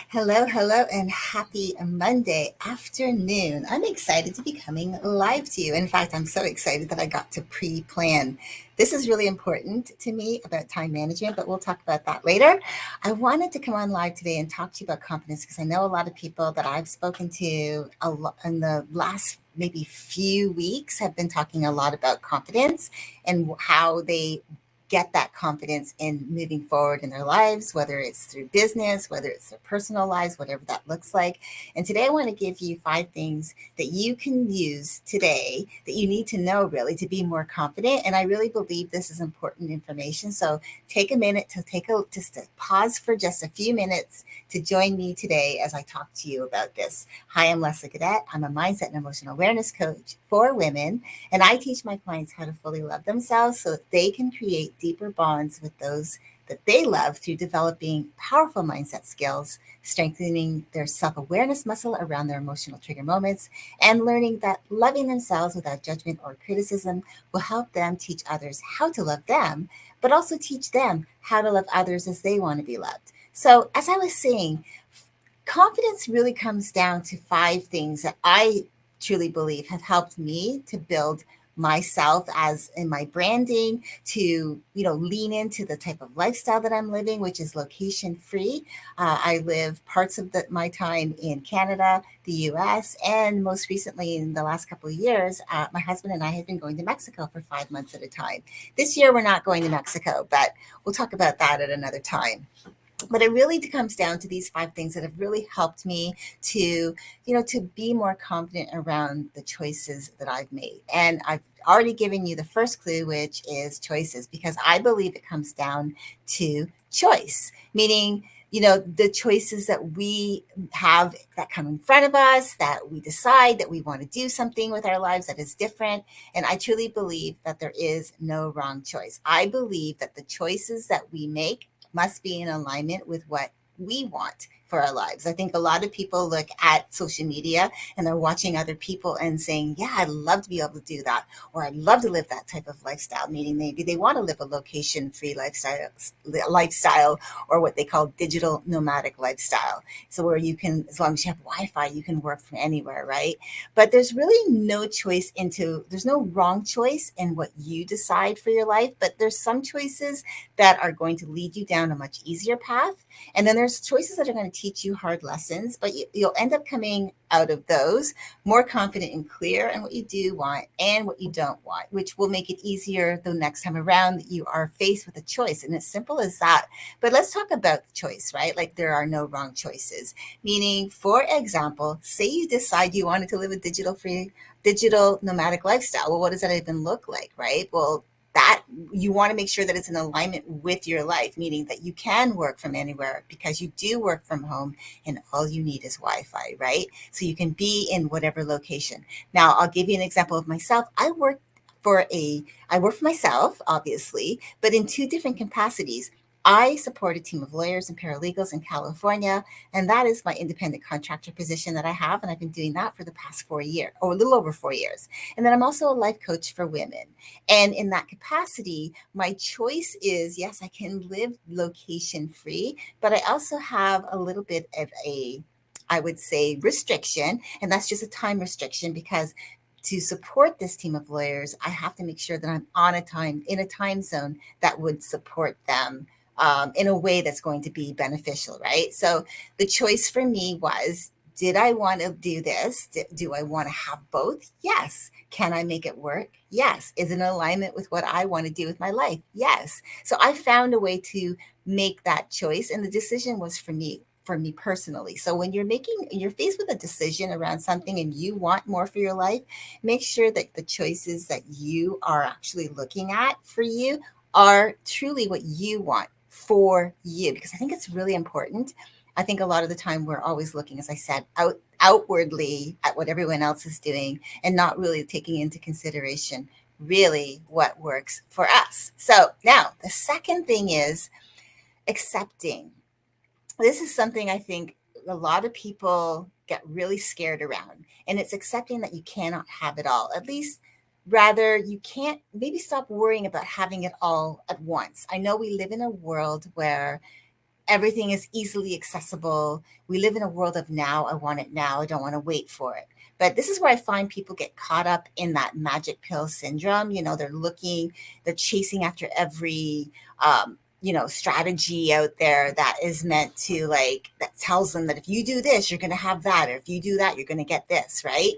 Hello, hello, and happy Monday afternoon. I'm excited to be coming live to you. In fact, I'm so excited that I got to pre plan. This is really important to me about time management, but we'll talk about that later. I wanted to come on live today and talk to you about confidence because I know a lot of people that I've spoken to in the last maybe few weeks have been talking a lot about confidence and how they get that confidence in moving forward in their lives, whether it's through business, whether it's their personal lives, whatever that looks like. And today I want to give you 5 things that you can use today that you need to know really to be more confident. And I really believe this is important information. So take a minute to just a pause for just a few minutes to join me today as I talk to you about this. Hi, I'm Leslie Cadet. I'm a mindset and emotional awareness coach for women, and I teach my clients how to fully love themselves so that they can create deeper bonds with those that they love through developing powerful mindset skills, strengthening their self awareness muscle around their emotional trigger moments, and learning that loving themselves without judgment or criticism will help them teach others how to love them, but also teach them how to love others as they want to be loved. So, as I was saying, confidence really comes down to 5 things that I truly believe have helped me to build myself as in my branding, to lean into the type of lifestyle that I'm living, which is location free. I live parts of my time in Canada, the US, and most recently in the last couple of years, my husband and I have been going to Mexico for 5 months at a time. This year we're not going to Mexico, but we'll talk about that at another time. But it really comes down to these 5 things that have really helped me to to be more confident around the choices that I've made. And I've already given you the first clue, which is choices, because I believe it comes down to choice, meaning the choices that we have that come in front of us, that we decide that we want to do something with our lives that is different. And I truly believe that there is no wrong choice. I believe that the choices that we make must be in alignment with what we want for our lives. I think a lot of people look at social media and they're watching other people and saying, yeah, I'd love to be able to do that. Or I'd love to live that type of lifestyle, meaning maybe they want to live a location free lifestyle, or what they call digital nomadic lifestyle. So where you can, as long as you have Wi-Fi, you can work from anywhere, right? But there's no wrong choice in what you decide for your life, but there's some choices that are going to lead you down a much easier path. And then there's choices that are going to teach you hard lessons, but you'll end up coming out of those more confident and clear in what you do want and what you don't want, which will make it easier the next time around that you are faced with a choice. And it's simple as that. But let's talk about the choice, right? Like there are no wrong choices. Meaning, for example, say you decide you wanted to live a digital nomadic lifestyle. Well, what does that even look like, right? Well, that you want to make sure that it's in alignment with your life, meaning that you can work from anywhere because you do work from home and all you need is Wi-Fi, right? So you can be in whatever location. Now, I'll give you an example of myself. I work for myself, obviously, but in 2 different capacities. I support a team of lawyers and paralegals in California, and that is my independent contractor position that I have, and I've been doing that for the past 4 years, or a little over 4 years. And then I'm also a life coach for women. And in that capacity, my choice is yes, I can live location free, but I also have a little bit of I would say, restriction. And that's just a time restriction because to support this team of lawyers, I have to make sure that I'm in a time zone that would support them in a way that's going to be beneficial, right? So the choice for me was, did I want to do this? Do I want to have both? Yes. Can I make it work? Yes. Is it in alignment with what I want to do with my life? Yes. So I found a way to make that choice, and the decision was for me personally. So when you're faced with a decision around something and you want more for your life, make sure that the choices that you are actually looking at for you are truly what you want for you, because I think it's really important. I think a lot of the time we're always looking, as I said, outwardly at what everyone else is doing and not really taking into consideration really what works for us. So now the second thing is accepting. This is something I think a lot of people get really scared around, and it's accepting that you cannot have it all. At least, rather, you can't, maybe stop worrying about having it all at once. I know we live in a world where everything is easily accessible. We live in a world of now. I want it now. I don't want to wait for it. But this is where I find people get caught up in that magic pill syndrome. They're chasing after every, strategy out there that is meant to, like, that tells them that if you do this, you're going to have that. Or if you do that, you're going to get this, right?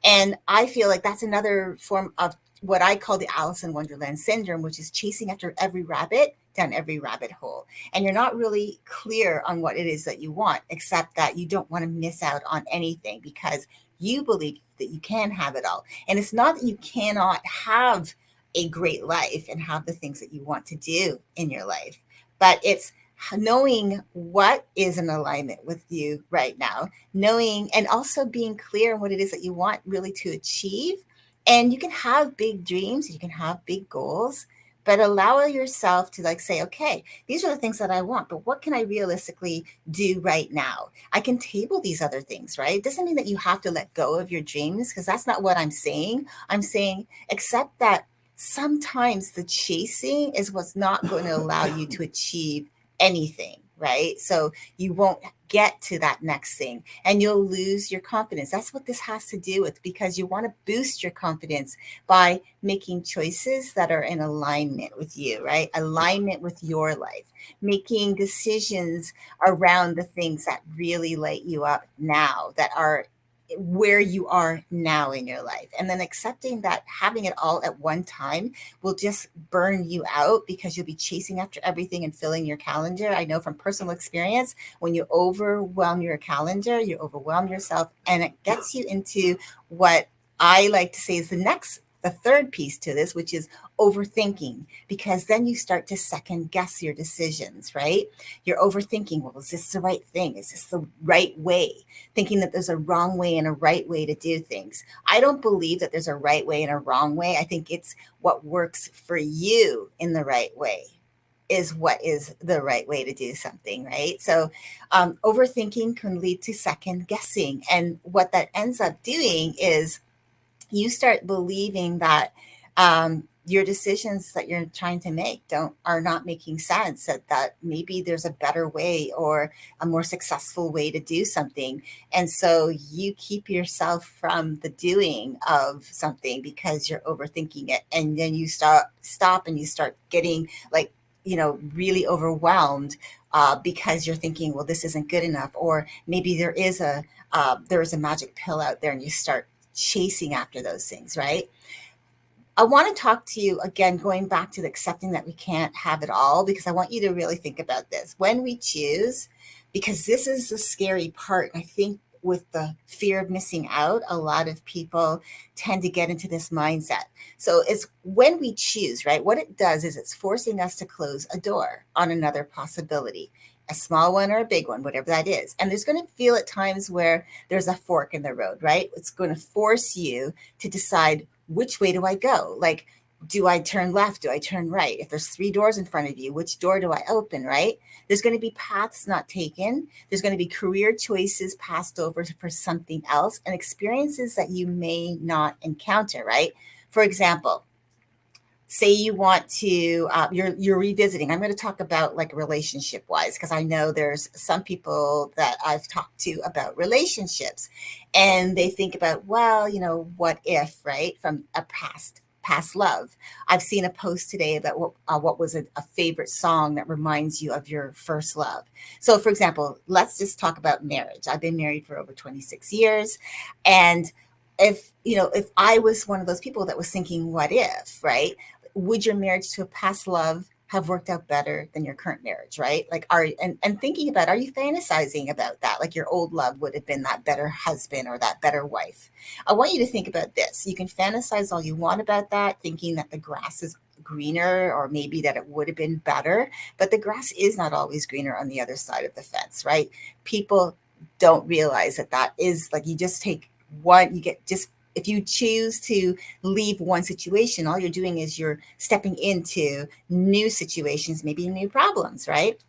And I feel like that's another form of what I call the Alice in Wonderland syndrome, which is chasing after every rabbit down every rabbit hole. And you're not really clear on what it is that you want, except that you don't want to miss out on anything because you believe that you can have it all. And it's not that you cannot have a great life and have the things that you want to do in your life, but it's knowing what is in alignment with you right now, knowing and also being clear on what it is that you want really to achieve. And you can have big dreams, you can have big goals, but allow yourself to, like, say, okay, these are the things that I want, but what can I realistically do right now? I can table these other things, right? It doesn't mean that you have to let go of your dreams, because that's not what I'm saying. I'm saying accept that sometimes the chasing is what's not going to allow you to achieve anything, right? So you won't get to that next thing and you'll lose your confidence. That's what this has to do with, because you want to boost your confidence by making choices that are in alignment with you, right? Alignment with your life, making decisions around the things that really light you up now, that are where you are now in your life, and then accepting that having it all at one time will just burn you out because you'll be chasing after everything and filling your calendar. I know from personal experience, when you overwhelm your calendar, you overwhelm yourself, and it gets you into what I like to say is the third piece to this, which is overthinking, because then you start to second guess your decisions, right? You're overthinking, well, is this the right thing? Is this the right way? Thinking that there's a wrong way and a right way to do things. I don't believe that there's a right way and a wrong way. I think it's what works for you in the right way is what is the right way to do something, right? So overthinking can lead to second guessing. And what that ends up doing is you start believing that your decisions that you're trying to make don't are not making sense, that maybe there's a better way or a more successful way to do something, and so you keep yourself from the doing of something because you're overthinking it, and then you stop and you start getting, like, really overwhelmed because you're thinking, well, this isn't good enough, or maybe there is a magic pill out there, and you start chasing after those things, right? I want to talk to you again, going back to the accepting that we can't have it all, because I want you to really think about this. When we choose, because this is the scary part, I think with the fear of missing out, a lot of people tend to get into this mindset. So it's when we choose, right? What it does is it's forcing us to close a door on another possibility, a small one or a big one, whatever that is. And there's going to feel at times where there's a fork in the road, right? It's going to force you to decide, which way do I go? Like, do I turn left? Do I turn right? If there's three doors in front of you, which door do I open, right? There's going to be paths not taken. There's going to be career choices passed over for something else, and experiences that you may not encounter, right? For example, say you want to you're revisiting. I'm going to talk about, like, relationship wise, because I know there's some people that I've talked to about relationships, and they think about, well, what if, right, from a past love. I've seen a post today about what was a favorite song that reminds you of your first love. So for example, let's just talk about marriage. I've been married for over 26 years, and if I was one of those people that was thinking, what if, right? Would your marriage to a past love have worked out better than your current marriage, right? Like, and thinking about, are you fantasizing about that? Like, your old love would have been that better husband or that better wife. I want you to think about this. You can fantasize all you want about that, thinking that the grass is greener, or maybe that it would have been better, but the grass is not always greener on the other side of the fence, right? People don't realize that is, like, you just take one, you get just, if you choose to leave one situation, all you're doing is you're stepping into new situations, maybe new problems, right?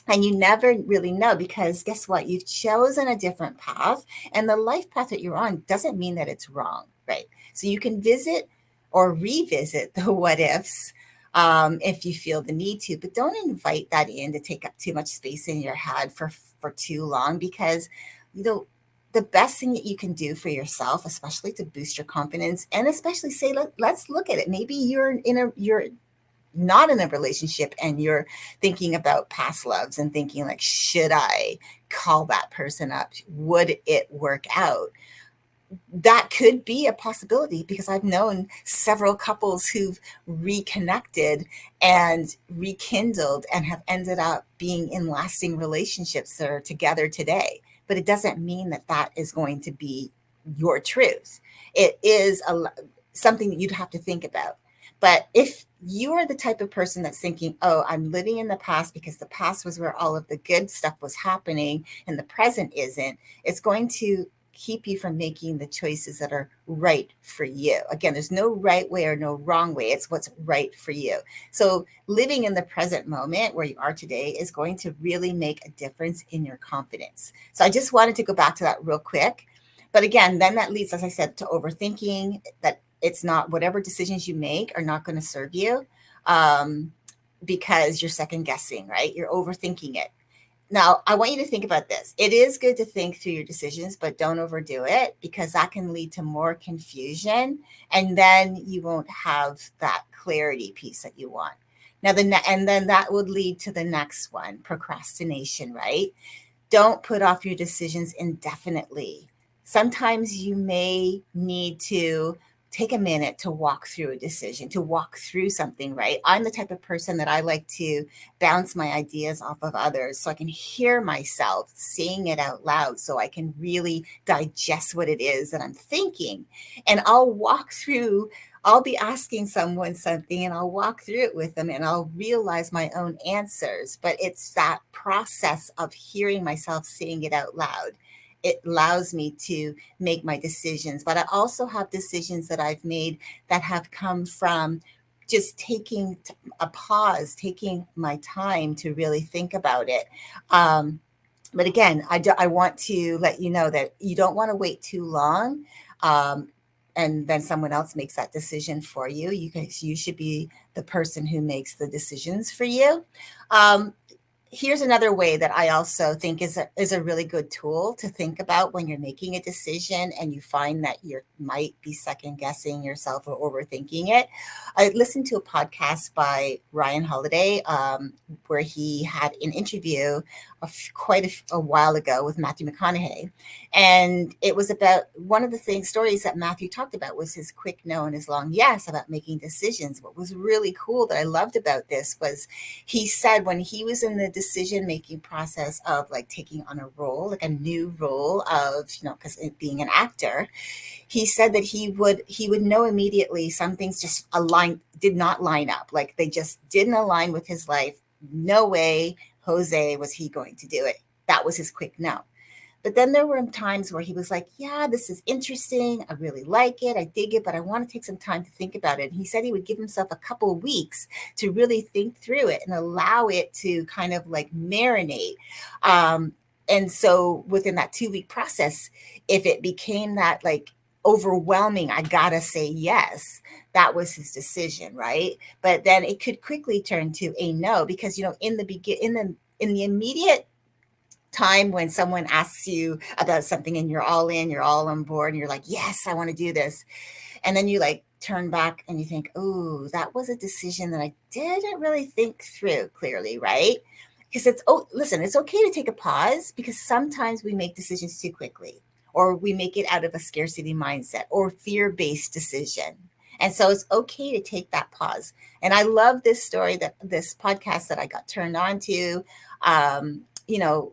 And you never really know, because guess what? You've chosen a different path, and the life path that you're on doesn't mean that it's wrong, right? So you can visit or revisit the what ifs if you feel the need to, but don't invite that in to take up too much space in your head for too long, because you know the best thing that you can do for yourself, especially to boost your confidence, and especially say, let's look at it. Maybe you're not in a relationship and you're thinking about past loves and thinking like, should I call that person up? Would it work out? That could be a possibility, because I've known several couples who've reconnected and rekindled and have ended up being in lasting relationships that are together today. But it doesn't mean that that is going to be your truth. It is something that you'd have to think about. But if you are the type of person that's thinking, oh, I'm living in the past because the past was where all of the good stuff was happening and the present isn't, it's going to keep you from making the choices that are right for you. Again, there's no right way or no wrong way. It's what's right for you. So living in the present moment where you are today is going to really make a difference in your confidence. So I just wanted to go back to that real quick. But again, then that leads, as I said, to overthinking, that it's not, whatever decisions you make are not going to serve you, because you're second guessing, right? You're overthinking it. Now, I want you to think about this. It is good to think through your decisions, but don't overdo it, because that can lead to more confusion, and then you won't have that clarity piece that you want. Now, and then that would lead to the next one, procrastination, right? Don't put off your decisions indefinitely. Sometimes you may need to take a minute to walk through a decision, to walk through something, right? I'm the type of person that I like to bounce my ideas off of others so I can hear myself saying it out loud, so I can really digest what it is that I'm thinking. And I'll be asking someone something and I'll walk through it with them and I'll realize my own answers. But it's that process of hearing myself saying it out loud. It allows me to make my decisions. But I also have decisions that I've made that have come from just taking a pause, taking my time to really think about it. But again, I want to let you know that you don't want to wait too long. And then someone else makes that decision for you. You should be the person who makes the decisions for you. Um, Here's another way that I also think is a really good tool to think about when you're making a decision and you find that you might be second guessing yourself or overthinking it. I listened to a podcast by Ryan Holiday, where he had an interview quite a while ago with Matthew McConaughey. And it was about one of the stories that Matthew talked about was his quick no and his long yes about making decisions. What was really cool that I loved about this was he said when he was in the decision making process of like taking on a role, like a new role of, because being an actor, he said that he would know immediately some things just did not line up, like they just didn't align with his life. No way, Jose, was he going to do it. That was his quick no. But then there were times where he was like, yeah, this is interesting. I really like it. I dig it, but I want to take some time to think about it. And he said he would give himself a couple of weeks to really think through it and allow it to kind of like marinate. And so within that 2-week process, if it became that like overwhelming, I gotta say yes, that was his decision, right? But then it could quickly turn to a no, because in the immediate time when someone asks you about something and you're all in, you're all on board, and you're like, yes, I want to do this. And then you like turn back and you think, oh, that was a decision that I didn't really think through clearly, right? Because listen, it's okay to take a pause, because sometimes we make decisions too quickly, or we make it out of a scarcity mindset or fear-based decision. And so it's okay to take that pause. And I love this podcast that I got turned on to,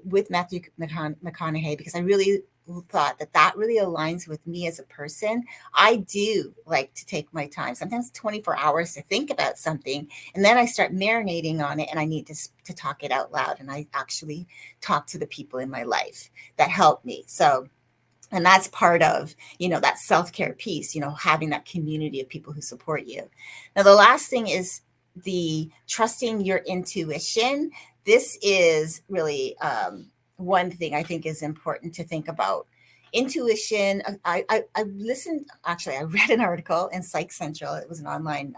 with Matthew McConaughey, because I really thought that really aligns with me as a person. I do like to take my time, sometimes 24 hours to think about something, and then I start marinating on it, and I need to talk it out loud. And I actually talk to the people in my life that help me. And that's part of, that self-care piece, having that community of people who support you. Now, the last thing is the trusting your intuition. This is really one thing I think is important to think about. Intuition. I read an article in Psych Central. It was an online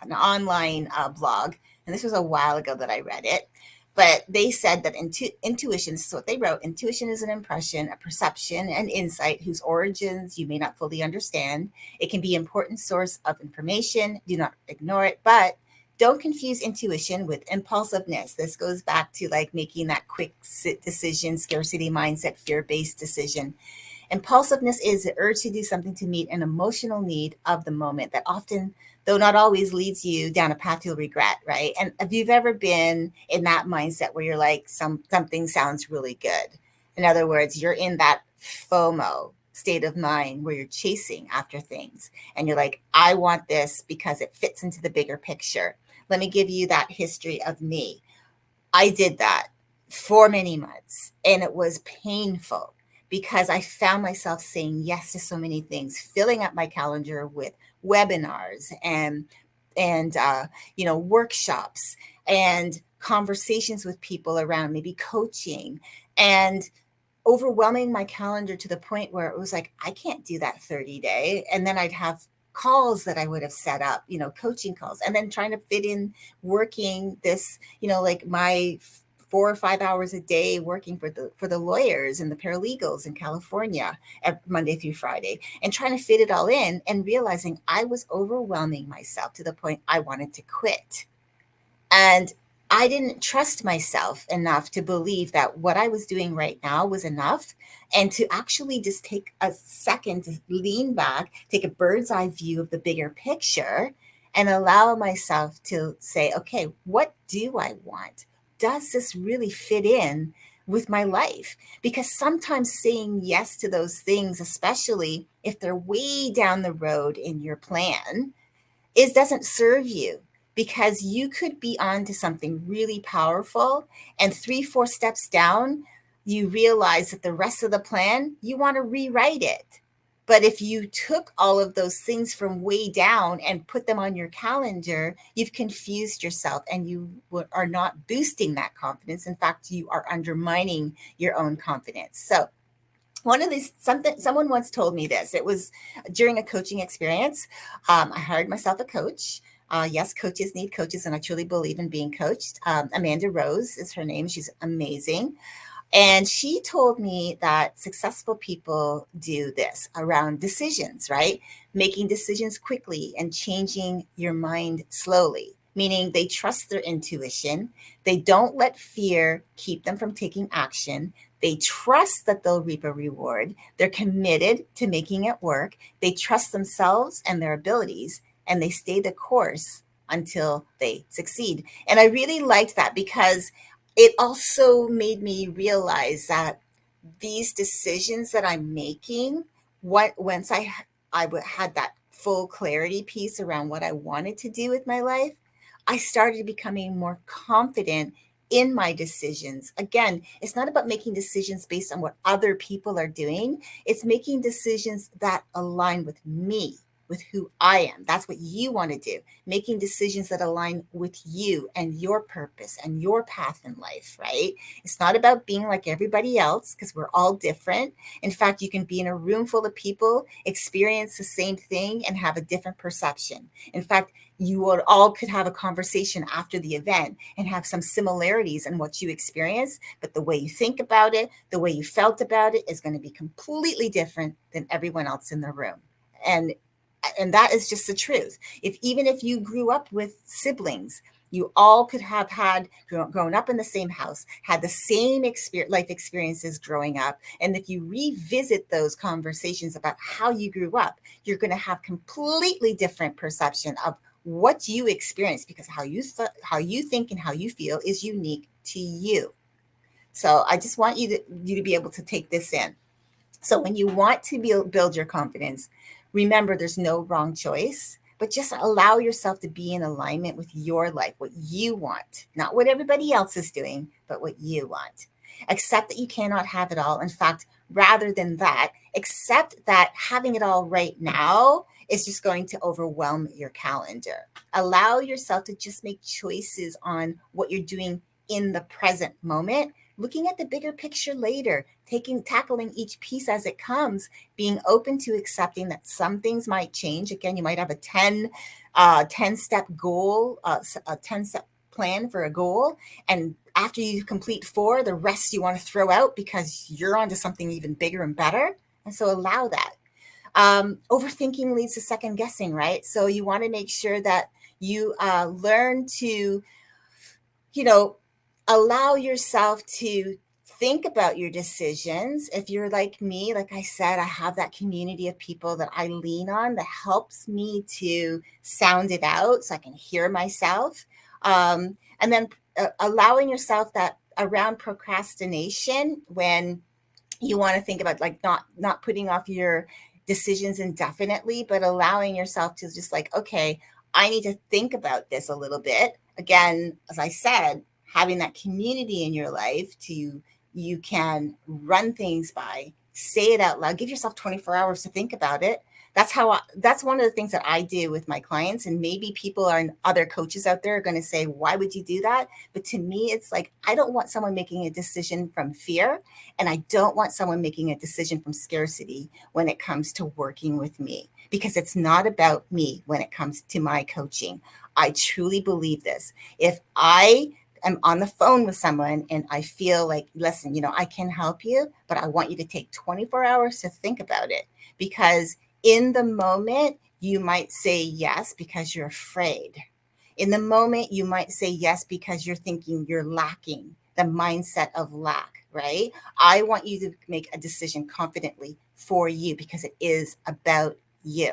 an online blog, and this was a while ago that I read it. But they said that intuition, this is what they wrote: intuition is an impression, a perception, an insight whose origins you may not fully understand. It can be an important source of information. Do not ignore it, but don't confuse intuition with impulsiveness. This goes back to like making that quick decision, scarcity mindset, fear based decision. Impulsiveness is the urge to do something to meet an emotional need of the moment that often, though not always, leads you down a path you'll regret, right? And if you've ever been in that mindset where you're like, something sounds really good. In other words, you're in that FOMO state of mind where you're chasing after things and you're like, I want this because it fits into the bigger picture. Let me give you that history of me. I did that for many months and it was painful because I found myself saying yes to so many things, filling up my calendar with webinars and workshops and conversations with people around, maybe coaching, and overwhelming my calendar to the point where it was like, I can't do that 30-day. And then I'd have calls that I would have set up, coaching calls, and then trying to fit in working this, like my 4 or 5 hours a day working for the lawyers and the paralegals in California Monday through Friday, and trying to fit it all in and realizing I was overwhelming myself to the point I wanted to quit. And I didn't trust myself enough to believe that what I was doing right now was enough, and to actually just take a second to lean back, take a bird's eye view of the bigger picture, and allow myself to say, okay, what do I want? Does this really fit in with my life? Because sometimes saying yes to those things, especially if they're way down the road in your plan, doesn't serve you, because you could be on to something really powerful, and 3, 4 steps down, you realize that the rest of the plan, you want to rewrite it. But if you took all of those things from way down and put them on your calendar, you've confused yourself and you are not boosting that confidence. In fact, you are undermining your own confidence. So someone once told me this. It was during a coaching experience. I hired myself a coach. Yes, coaches need coaches, and I truly believe in being coached. Amanda Rose is her name. She's amazing. And she told me that successful people do this around decisions, right? Making decisions quickly and changing your mind slowly, meaning they trust their intuition. They don't let fear keep them from taking action. They trust that they'll reap a reward. They're committed to making it work. They trust themselves and their abilities, and they stay the course until they succeed. And I really liked that because it also made me realize that these decisions that I'm making, once I had that full clarity piece around what I wanted to do with my life, I started becoming more confident in my decisions. Again, it's not about making decisions based on what other people are doing. It's making decisions that align with me, with who I am. That's what you want to do. Making decisions that align with you and your purpose and your path in life, right? It's not about being like everybody else, because we're all different. In fact, you can be in a room full of people, experience the same thing, and have a different perception. In fact, you all could have a conversation after the event and have some similarities in what you experienced, but the way you think about it, the way you felt about it is going to be completely different than everyone else in the room. And that is just the truth. Even if you grew up with siblings, you all could have had grown up in the same house, had the same life experiences growing up. And if you revisit those conversations about how you grew up, you're going to have completely different perception of what you experience, because how you think and how you feel is unique to you. So I just want you to be able to take this in. So when you want to build your confidence, remember there's no wrong choice, but just allow yourself to be in alignment with your life, what you want, not what everybody else is doing, but what you want. Accept that you cannot have it all. In fact, rather than that, accept that having it all right now is just going to overwhelm your calendar. Allow yourself to just make choices on what you're doing in the present moment, looking at the bigger picture later, tackling each piece as it comes, being open to accepting that some things might change. Again, you might have a 10-step goal, a 10-step plan for a goal. And after you complete 4, the rest you want to throw out because you're onto something even bigger and better. And so allow that. Overthinking leads to second guessing, right? So you want to make sure that you learn to, you know, allow yourself to think about your decisions. If you're like me, like I said, I have that community of people that I lean on that helps me to sound it out so I can hear myself. And then allowing yourself that around procrastination, when you want to think about like not putting off your decisions indefinitely, but allowing yourself to just like, okay, I need to think about this a little bit. Again, as I said, having that community in your life to you can run things by, say it out loud, give yourself 24 hours to think about it. That's one of the things that I do with my clients. And maybe people other coaches out there are going to say, why would you do that? But to me, it's like, I don't want someone making a decision from fear. And I don't want someone making a decision from scarcity when it comes to working with me, because it's not about me when it comes to my coaching. I truly believe this. If I am on the phone with someone and I feel like, listen, I can help you, but I want you to take 24 hours to think about it, because in the moment, you might say yes because you're afraid. In the moment, you might say yes because you're thinking you're lacking, the mindset of lack, right? I want you to make a decision confidently for you because it is about you.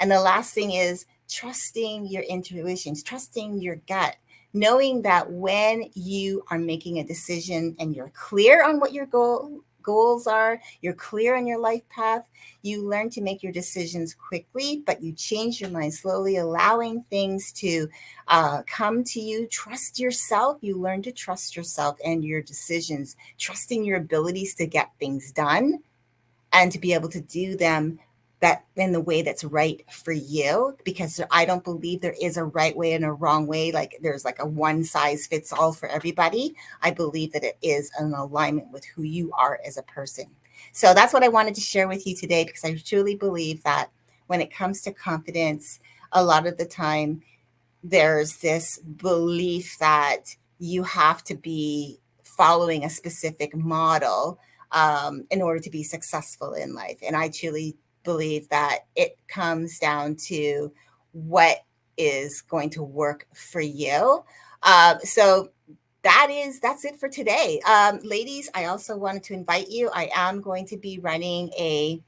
And the last thing is trusting your intuitions, trusting your gut, knowing that when you are making a decision and you're clear on what your goals are, you're clear on your life path, you learn to make your decisions quickly, but you change your mind slowly, allowing things to come to you. Trust yourself. You learn to trust yourself and your decisions, trusting your abilities to get things done and to be able to do them that in the way that's right for you, because I don't believe there is a right way and a wrong way. Like there's like a one size fits all for everybody. I believe that it is an alignment with who you are as a person. So that's what I wanted to share with you today, because I truly believe that when it comes to confidence, a lot of the time there's this belief that you have to be following a specific model in order to be successful in life. And I truly believe that it comes down to what is going to work for you. So that's it for today. Ladies, I also wanted to invite you. I'm going to be running a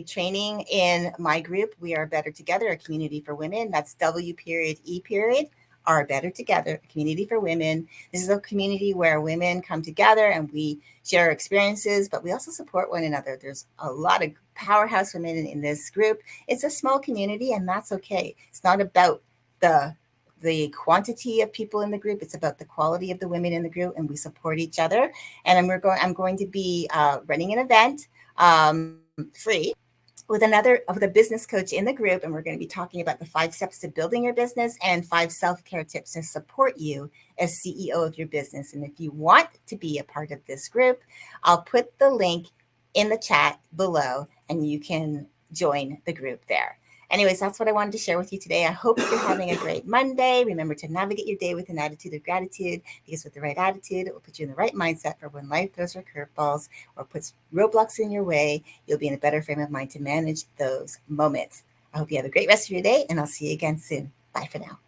training in my group. We are Better Together, a community for women. That's W.E. Are Better Together, a community for women. This is a community where women come together and we share our experiences, but we also support one another. There's a lot of powerhouse women in this group. It's a small community, and that's okay. It's not about the quantity of people in the group. It's about the quality of the women in the group, and we support each other. And I'm going to be running an event free with a business coach in the group, and we're going to be talking about the 5 steps to building your business and 5 self-care tips to support you as CEO of your business. And if you want to be a part of this group, I'll put the link in the chat below and you can join the group there. Anyways, that's what I wanted to share with you today. I hope you're having a great Monday. Remember to navigate your day with an attitude of gratitude, because with the right attitude, it will put you in the right mindset for when life throws her curveballs or puts roadblocks in your way. You'll be in a better frame of mind to manage those moments. I hope you have a great rest of your day, and I'll see you again soon. Bye for now.